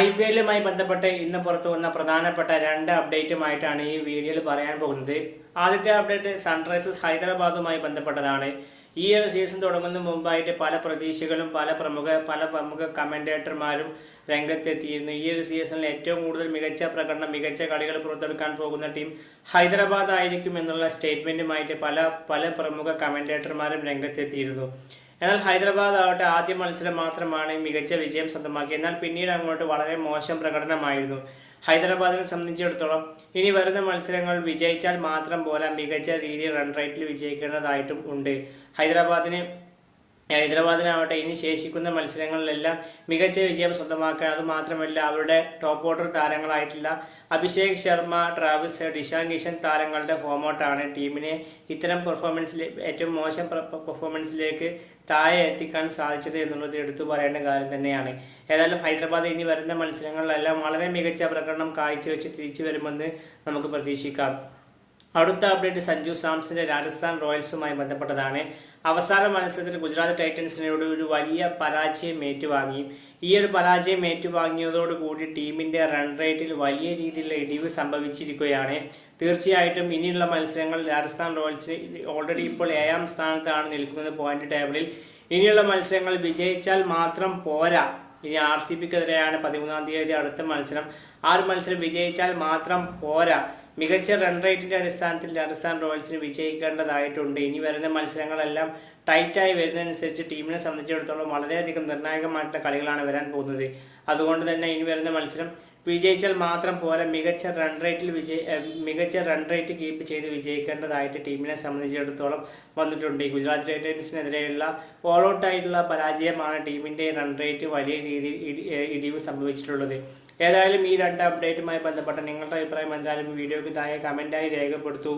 IPL-മായി ബന്ധപ്പെട്ട് ഇന്ന് പുറത്തു വന്ന പ്രധാനപ്പെട്ട രണ്ട് അപ്ഡേറ്റുമായിട്ടാണ് ഈ വീഡിയോയിൽ പറയാൻ പോകുന്നത്. ആദ്യത്തെ അപ്ഡേറ്റ് സൺറൈസേഴ്സ് ഹൈദരാബാദുമായി ബന്ധപ്പെട്ടതാണ്. ഈ ഒരു സീസൺ തുടങ്ങുന്നതിന് മുമ്പായിട്ട് പല പ്രതീക്ഷകളും പല പ്രമുഖ കമന്റേറ്റർമാരും രംഗത്തെത്തിയിരുന്നു. ഈ ഒരു സീസണിൽ ഏറ്റവും കൂടുതൽ മികച്ച പ്രകടനം, മികച്ച കളികൾ പുറത്തെടുക്കാൻ പോകുന്ന ടീം ഹൈദരാബാദ് ആയിരിക്കും എന്നുള്ള സ്റ്റേറ്റ്മെന്റുമായിട്ട് പല പ്രമുഖ കമന്റേറ്റർമാരും രംഗത്തെത്തിയിരുന്നു. എന്നാൽ ഹൈദരാബാദ് ആവട്ടെ ആദ്യ മത്സരം മാത്രമാണ് മികച്ച വിജയം സ്വന്തമാക്കിയത്. എന്നാൽ പിന്നീട് അങ്ങോട്ട് വളരെ മോശം പ്രകടനമായിരുന്നു. ഹൈദരാബാദിനെ സംബന്ധിച്ചിടത്തോളം ഇനി വരുന്ന മത്സരങ്ങൾ വിജയിച്ചാൽ മാത്രം പോരാ, മികച്ച രീതിയിൽ റൺ റേറ്റിൽ വിജയിക്കേണ്ടതായിട്ടും ഉണ്ട്. ഹൈദരാബാദിനാവട്ടെ ഇനി ശേഷിക്കുന്ന മത്സരങ്ങളിലെല്ലാം മികച്ച വിജയം സ്വന്തമാക്കാൻ, അത് മാത്രമല്ല അവരുടെ ടോപ്പ് ഓർഡർ താരങ്ങളായിട്ടുള്ള അഭിഷേക് ശർമ്മ, ട്രാവിസ്, ഇഷാൻ കിഷൻ താരങ്ങളുടെ ഫോമൗട്ടാണ് ടീമിനെ ഇത്തരം ഏറ്റവും മോശം പെർഫോമൻസിലേക്ക് താഴെ എത്തിക്കാൻ സാധിച്ചത് എന്നുള്ളത് എടുത്തു പറയേണ്ട കാര്യം തന്നെയാണ്. ഏതായാലും ഹൈദരാബാദ് ഇനി വരുന്ന മത്സരങ്ങളിലെല്ലാം വളരെ മികച്ച പ്രകടനം കാഴ്ചവെച്ച് തിരിച്ചു വരുമെന്ന് നമുക്ക് പ്രതീക്ഷിക്കാം. അടുത്ത അപ്ഡേറ്റ് സഞ്ജു സാംസന്റെ രാജസ്ഥാൻ റോയൽസുമായി ബന്ധപ്പെട്ടതാണ്. അവസാന മത്സരത്തിൽ ഗുജറാത്ത് ടൈറ്റൻസിനോട് ഒരു വലിയ പരാജയം ഏറ്റുവാങ്ങി. ഈ ഒരു പരാജയം ഏറ്റുവാങ്ങിയതോടുകൂടി ടീമിന്റെ റൺ റേറ്റിൽ വലിയ രീതിയിലുള്ള ഇടിവ് സംഭവിച്ചിരിക്കുകയാണ്. തീർച്ചയായിട്ടും ഇനിയുള്ള മത്സരങ്ങൾ രാജസ്ഥാൻ റോയൽസ് ഓൾറെഡി ഇപ്പോൾ 7ാം സ്ഥാനത്താണ് നിൽക്കുന്നത് പോയിന്റ് ടേബിളിൽ. ഇനിയുള്ള മത്സരങ്ങൾ വിജയിച്ചാൽ മാത്രം പോരാ. ഇനി RCBക്കെതിരെയാണ് 13ാം തീയതി അടുത്ത മത്സരം. ആ ഒരു മത്സരം വിജയിച്ചാൽ മാത്രം പോരാ, മികച്ച റൺ റേറ്റിന്റെ അടിസ്ഥാനത്തിൽ രാജസ്ഥാൻ റോയൽസിന് വിജയിക്കേണ്ടതായിട്ടുണ്ട്. ഇനി വരുന്ന മത്സരങ്ങളെല്ലാം ടൈറ്റായി വരുന്നതനുസരിച്ച് ടീമിനെ സംബന്ധിച്ചിടത്തോളം വളരെയധികം നിർണായകമായിട്ടുള്ള കളികളാണ് വരാൻ പോകുന്നത്. അതുകൊണ്ട് തന്നെ ഇനി വരുന്ന മത്സരം വിജയിച്ചാൽ മാത്രം പോരാ, മികച്ച റൺ റേറ്റ് കീപ്പ് ചെയ്ത് വിജയിക്കേണ്ടതായിട്ട് ടീമിനെ സംബന്ധിച്ചിടത്തോളം വന്നിട്ടുണ്ട്. ഗുജറാത്ത് ടൈറ്റൻസിനെതിരെയുള്ള ഓൾ ഔട്ട് ആയിട്ടുള്ള പരാജയമാണ് ടീമിന്റെ റൺ റേറ്റ് വലിയ രീതിയിൽ ഇടിവ് സംഭവിച്ചിട്ടുള്ളത്. ഏതായാലും ഈ രണ്ട് അപ്ഡേറ്റുമായി ബന്ധപ്പെട്ട നിങ്ങളുടെ അഭിപ്രായം എന്തായാലും വീഡിയോയ്ക്ക് താഴെ കമന്റായി രേഖപ്പെടുത്തൂ.